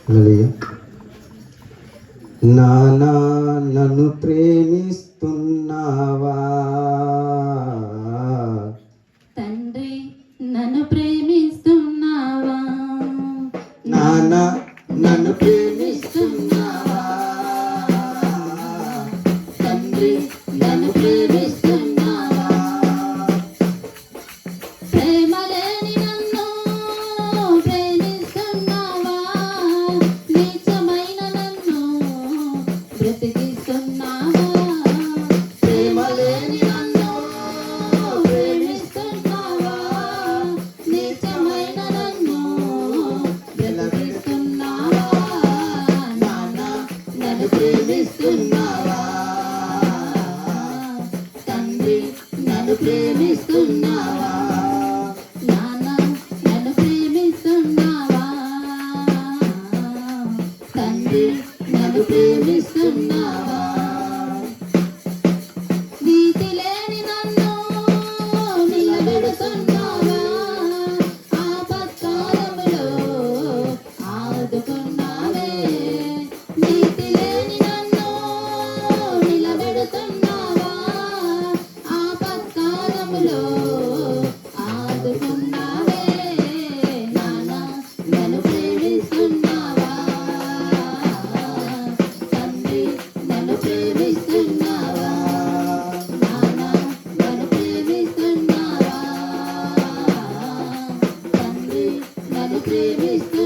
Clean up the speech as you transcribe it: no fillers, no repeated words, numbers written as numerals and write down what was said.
హల్లెలూయా. నానా నన్ను ప్రేమిస్తున్నావా తండ్రి, నన్ను ప్రేమిస్తున్నావా? నానా నన్ను ప్రేమిస్తున్నావా తండ్రి, నన్ను ప్రేమిస్తున్నావా? ప్రేమ లేని నన్ను ప్రేమిస్తున్నావా? నీచమైన నన్ను బ్రతికిస్తున్నావా? ప్రేమ లేని నన్ను ప్రేమిస్తున్నావా? నీచమైన నన్ను బ్రతికిస్తున్నావా? నాన్న, నన్ను ప్రేమిస్తున్నావా? తండ్రి, నన్ను ప్రేమిస్తున్నావా? నాన్న, నన్ను ప్రేమిస్తున్నావా? తండ్రి, నన్ను ప్రేమిస్తున్నావా? నీతి లేని నన్ను నిలబెడుతున్నావా? ఆపత్కాలములో ఆదుకున్నావే. నీతి లేని నన్ను నిలబెడుతున్నావా? ఆపత్కాలములో ఆదుకున్నావే. నాన్న, నన్ను ప్రేమిస్తున్నావా? తండ్రి, నన్ను ప్రేమిస్తున్నావా? నాన్న, నన్ను ప్రేమిస్తున్నావా? తండ్రి, నన్ను ప్రేమిస్తున్నావా?